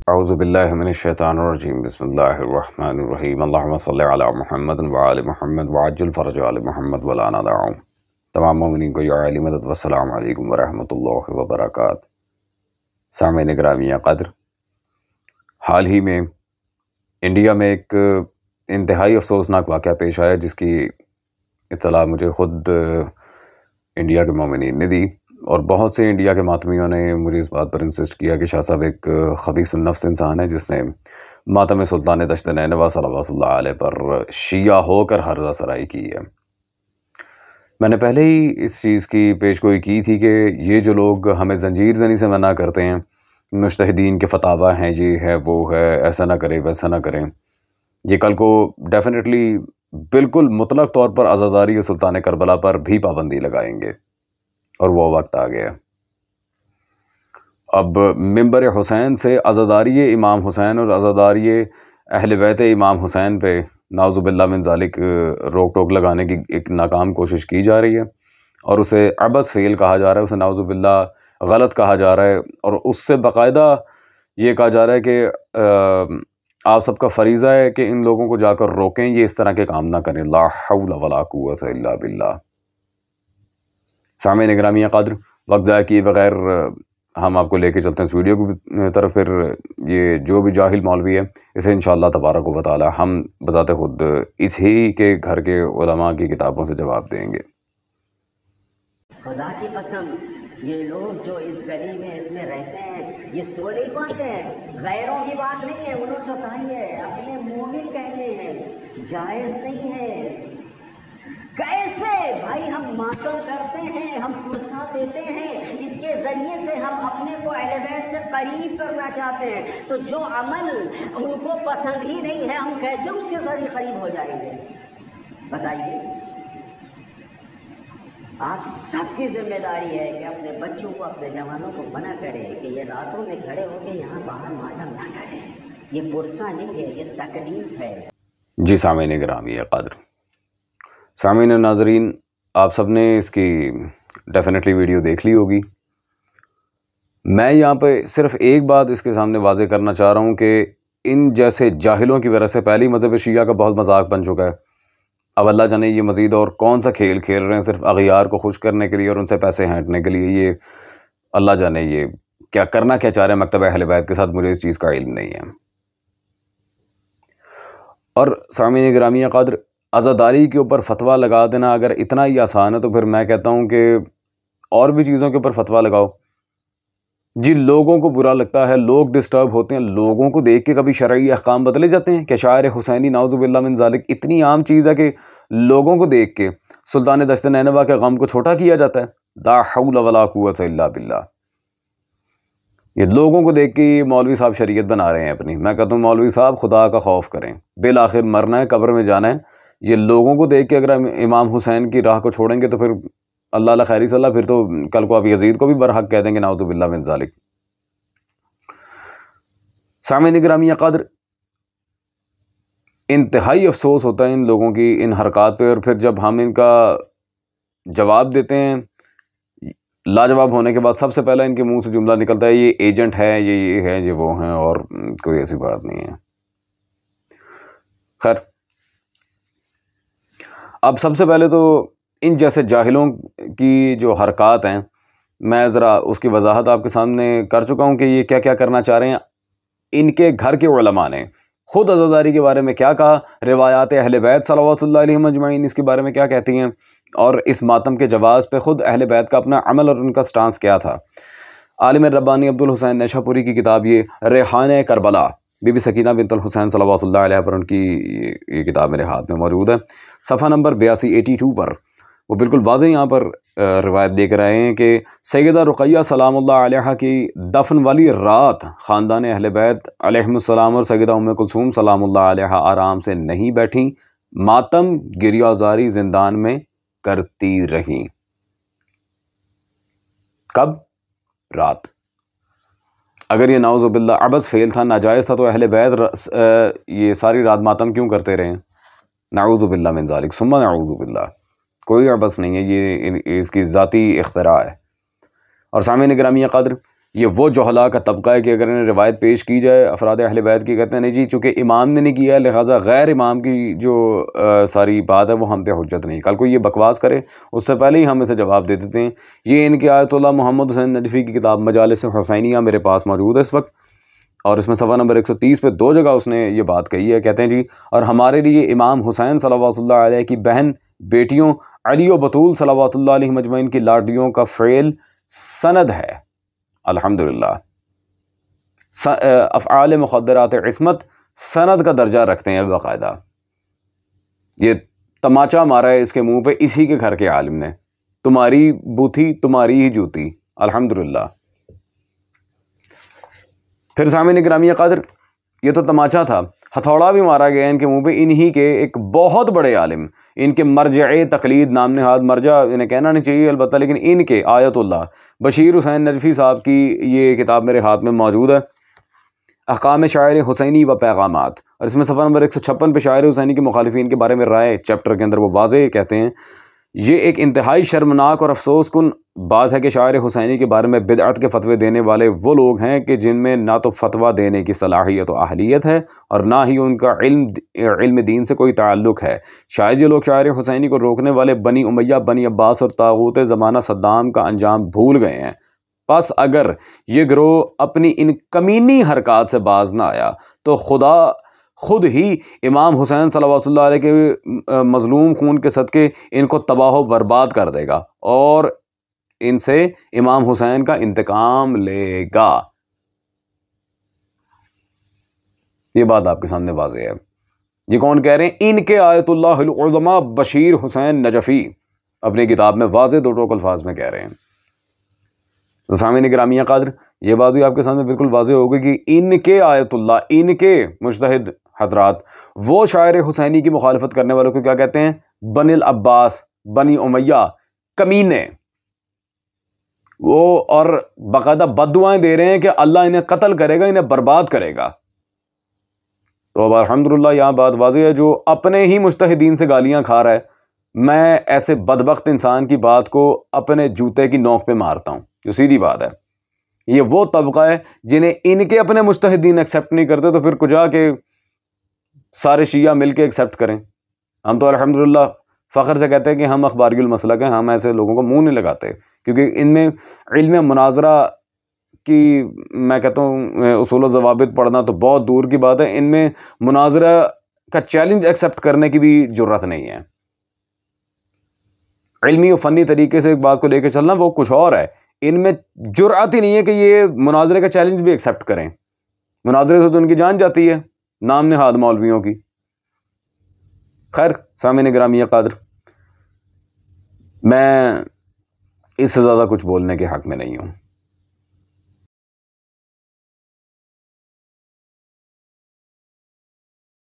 اعوذ باللہ من الشیطان الرجیم بسم اللہ الرحمن الرحیم اللہم صلی علی محمد وآل محمد وعجل فرج آل محمد ولا ندعهم۔ تمام مومنین کو یا علی مدد والسلام علیکم ورحمۃ اللہ وبرکاتہ۔ سامعین گرامی قدر، حال ہی میں انڈیا میں ایک انتہائی افسوسناک واقعہ پیش آیا جس کی اطلاع مجھے خود انڈیا کے مومنین نے دی، اور بہت سے انڈیا کے ماتمیوں نے مجھے اس بات پر انسسٹ کیا کہ شاہ صاحب ایک خبیث النفس انسان ہے جس نے ماتم سلطان دشت نینوا صلوات اللہ علیہ پر شیعہ ہو کر ہرزہ سرائی کی ہے۔ میں نے پہلے ہی اس چیز کی پیشگوئی کی تھی کہ یہ جو لوگ ہمیں زنجیر زنی سے منع کرتے ہیں، مجتہدین کے فتاویٰ ہیں، یہ ہے وہ ہے، ایسا نہ کریں ویسا نہ کریں، یہ کل کو ڈیفینیٹلی بالکل مطلق طور پر عزاداری سلطان کربلا پر بھی پابندی لگائیں گے، اور وہ وقت آ گیا۔ اب منبر حسین سے عزاداری امام حسین اور عزاداری اہل بیت امام حسین پہ نعوذ باللہ من ذالک روک ٹوک لگانے کی ایک ناکام کوشش کی جا رہی ہے، اور اسے عبث فعل کہا جا رہا ہے، اسے نعوذ باللہ غلط کہا جا رہا ہے، اور اس سے باقاعدہ یہ کہا جا رہا ہے کہ آپ سب کا فریضہ ہے کہ ان لوگوں کو جا کر روکیں، یہ اس طرح کے کام نہ کریں۔ لا حول ولا قوت الا باللہ۔ سامعین گرامی قدر، وقت ضائع کیے بغیر ہم آپ کو لے کے چلتے ہیں اس ویڈیو کی طرف۔ پھر یہ جو بھی جاہل مولوی ہے اسے انشاءاللہ تبارک و تعالی ہم بذات خود اس ہی کے گھر کے علماء کی کتابوں سے جواب دیں گے۔ خدا کی قسم، یہ لوگ جو اس گلی میں اس میں رہتے ہیں یہ سو نہیں پاتے ہیں، غیروں کی بات نہیں ہے، انہوں نے تو کہا ہے اپنے مومن کہنے ہیں، جائز نہیں ہے۔ کیسے بھائی ہم ماتم کرتے ہیں، ہم پرسہ دیتے ہیں، اس کے ذریعے سے ہم اپنے کو اہل بیت سے قریب کرنا چاہتے ہیں، تو جو عمل ان کو پسند ہی نہیں ہے ہم کیسے اس کے ذریعے قریب ہو جائیں گے؟ بتائیے۔ آپ سب کی ذمہ داری ہے کہ اپنے بچوں کو، اپنے جوانوں کو منع کریں کہ یہ راتوں میں کھڑے ہو کے یہاں باہر ماتم نہ کریں، یہ پرسہ نہیں ہے، یہ تکلیف ہے۔ جی سامعین گرامی قدر، سامعین و ناظرین، آپ سب نے اس کی ڈیفینیٹلی ویڈیو دیکھ لی ہوگی۔ میں یہاں پہ صرف ایک بات اس کے سامنے واضح کرنا چاہ رہا ہوں کہ ان جیسے جاہلوں کی وجہ سے پہلی مذہب شیعہ کا بہت مذاق بن چکا ہے۔ اب اللہ جانے یہ مزید اور کون سا کھیل کھیل رہے ہیں صرف اغیار کو خوش کرنے کے لیے اور ان سے پیسے ہینٹنے کے لیے۔ یہ اللہ جانے یہ کیا کرنا کیا چاہ رہے ہیں مکتبہ اہل بیت کے ساتھ، مجھے اس چیز کا علم نہیں ہے۔ اور سامعین گرامی قدر، عزاداری کے اوپر فتویٰ لگا دینا اگر اتنا ہی آسان ہے تو پھر میں کہتا ہوں کہ اور بھی چیزوں کے اوپر فتویٰ لگاؤ۔ جی لوگوں کو برا لگتا ہے، لوگ ڈسٹرب ہوتے ہیں، لوگوں کو دیکھ کے کبھی شرعی احکام بدلے جاتے ہیں کہ شاعر حسینی نعوذ باللہ من ذالک اتنی عام چیز ہے کہ لوگوں کو دیکھ کے سلطان دشت نینوا کے غم کو چھوٹا کیا جاتا ہے۔ لا حول ولا قوت الا باللہ۔ یہ لوگوں کو دیکھ کے یہ مولوی صاحب شریعت بنا رہے ہیں اپنی۔ میں کہتا ہوں مولوی صاحب خدا کا خوف کریں، بالآخر مرنا ہے، قبر میں جانا ہے۔ یہ لوگوں کو دیکھ کے اگر امام حسین کی راہ کو چھوڑیں گے تو پھر اللہ اللہ خیری صلی اللہ، پھر تو کل کو آپ یزید کو بھی برحق کہہ دیں گے نعوذ باللہ من ذالک۔ سامعین گرامی قدر، انتہائی افسوس ہوتا ہے ان لوگوں کی ان حرکات پہ، اور پھر جب ہم ان کا جواب دیتے ہیں، لاجواب ہونے کے بعد سب سے پہلے ان کے منہ سے جملہ نکلتا ہے یہ ایجنٹ ہے، یہ ہے، یہ وہ ہیں، اور کوئی ایسی بات نہیں ہے۔ خیر، اب سب سے پہلے تو ان جیسے جاہلوں کی جو حرکات ہیں میں ذرا اس کی وضاحت آپ کے سامنے کر چکا ہوں کہ یہ کیا کیا کرنا چاہ رہے ہیں۔ ان کے گھر کے علماء نے خود عزاداری کے بارے میں کیا کہا، روایات اہل بیت صلوات اللہ علیہم اجمعین اس کے بارے میں کیا کہتی ہیں، اور اس ماتم کے جواز پہ خود اہل بیت کا اپنا عمل اور ان کا سٹانس کیا تھا۔ عالم ربانی عبدالحسین نیشا پوری کی کتاب یہ ریحانِ کربلا، بی بی سکینہ بنت الحسین صلوات اللہ علیہ پر ان کی یہ کتاب میرے ہاتھ میں موجود ہے، صفحہ نمبر 82 پر وہ بالکل واضح یہاں پر روایت دے کر آئے ہیں کہ سیدہ رقیہ سلام اللہ علیہ کی دفن والی رات خاندان اہل بیت علیہم السلام اور سیدہ ام کلثوم سلام اللہ علیہ آرام سے نہیں بیٹھیں، ماتم گریہ زاری زندان میں کرتی رہیں۔ کب؟ رات۔ اگر یہ نعوذ باللہ عبث فعل تھا، ناجائز تھا، تو اہل بیت یہ ساری رات ماتم کیوں کرتے رہے؟ نعوذ باللہ من ذالک ثم نعوذ باللہ۔ کوئی عبث نہیں ہے، یہ اس کی ذاتی اختراع ہے۔ اور سامعین گرامی قدر، یہ وہ جہلا کا طبقہ ہے کہ اگر انہیں روایت پیش کی جائے افراد اہل بیت کی، کہتے ہیں نہیں جی چونکہ امام نے نہیں کیا ہے لہٰذا غیر امام کی جو ساری بات ہے وہ ہم پہ حجت نہیں. کل کوئی یہ بکواس کرے اس سے پہلے ہی ہم اسے جواب دے دیتے ہیں. یہ ان کے آیت اللہ محمد حسین نجفی کی کتاب مجالس حسینیہ میرے پاس موجود ہے اس وقت، اور اس میں صفحہ نمبر 130 پہ 2 جگہ اس نے یہ بات کہی ہے. کہتے ہیں جی اور ہمارے لیے امام حسین صلوات اللہ علیہ کی بہن بیٹیوں علی و بطول صلوات اللہ علیہ مجمعین کی لاڈلیوں کا فعل سند ہے. الحمدللہ افعال مخدرات عصمت سند کا درجہ رکھتے ہیں باقاعدہ. یہ تماچا مارا ہے اس کے منہ پہ اسی کے گھر کے عالم نے، تمہاری بوتھی تمہاری ہی جوتی. الحمدللہ. پھر سامعین گرامی قدر یہ تو تماچا تھا، ہتھوڑا بھی مارا گیا ان کے منہ پہ انہی کے ایک بہت بڑے عالم، ان کے مرجع تقلید نام نہاد، مرجع انہیں کہنا نہیں چاہیے البتہ، لیکن ان کے آیت اللہ بشیر حسین نجفی صاحب کی یہ کتاب میرے ہاتھ میں موجود ہے، احکام شاعر حسینی و پیغامات، اور اس میں صفحہ نمبر 156 پہ شاعر حسینی کے مخالفین کے بارے میں رائے چیپٹر کے اندر وہ واضح کہتے ہیں. یہ ایک انتہائی شرمناک اور افسوس کن بات ہے کہ شاعر حسینی کے بارے میں بدعت کے فتوے دینے والے وہ لوگ ہیں کہ جن میں نہ تو فتویٰ دینے کی صلاحیت و اہلیت ہے اور نہ ہی ان کا علم دین سے کوئی تعلق ہے. شاید یہ لوگ شاعر حسینی کو روکنے والے بنی امیہ، بنی عباس اور طاغوت زمانہ صدام کا انجام بھول گئے ہیں. پس اگر یہ گروہ اپنی ان کمینی حرکات سے باز نہ آیا تو خدا خود ہی امام حسین صلوات اللہ علیہ کے مظلوم خون کے صدقے ان کو تباہ و برباد کر دے گا اور ان سے امام حسین کا انتقام لے گا. یہ بات آپ کے سامنے واضح ہے. یہ کون کہہ رہے ہیں؟ ان کے آیت اللہ العظماء بشیر حسین نجفی اپنی کتاب میں واضح 2 ٹوک الفاظ میں کہہ رہے ہیں. تو سامعین گرامی قدر یہ بات بھی آپ کے سامنے بالکل واضح ہوگی کہ ان کے آیت اللہ، ان کے مجتہد حضرات وہ شاعر حسینی کی مخالفت کرنے والوں کو کیا کہتے ہیں؟ بنی العباس، بنی امیہ، کمینے. وہ اور باقاعدہ بد دعائیں دے رہے ہیں کہ اللہ انہیں قتل کرے گا، انہیں برباد کرے گا. تو اب الحمدللہ یہاں بات واضح ہے، جو اپنے ہی مجتہدین سے گالیاں کھا رہا ہے، میں ایسے بدبخت انسان کی بات کو اپنے جوتے کی نوک پہ مارتا ہوں. جو سیدھی بات ہے، یہ وہ طبقہ ہے جنہیں ان کے اپنے مجتہدین ایکسیپٹ نہیں کرتے تو پھر کجا کے سارے شیعہ مل کے ایکسیپٹ کریں. ہم تو الحمدللہ فخر سے کہتے ہیں کہ ہم اخباری المسلک ہیں، ہم ایسے لوگوں کو منہ نہیں لگاتے، کیونکہ ان میں علم مناظرہ کی میں کہتا ہوں اصول و ضوابط پڑھنا تو بہت دور کی بات ہے، ان میں مناظرہ کا چیلنج ایکسیپٹ کرنے کی بھی جرات نہیں ہے. علمی و فنی طریقے سے ایک بات کو لے کے چلنا وہ کچھ اور ہے، ان میں جرأت ہی نہیں ہے کہ یہ مناظرے کا چیلنج بھی ایکسیپٹ کریں. مناظرے سے تو ان کی جان جاتی ہے نام نہاد مولویوں کی. خیر سامعین گرامی قدر، میں اس سے زیادہ کچھ بولنے کے حق میں نہیں ہوں.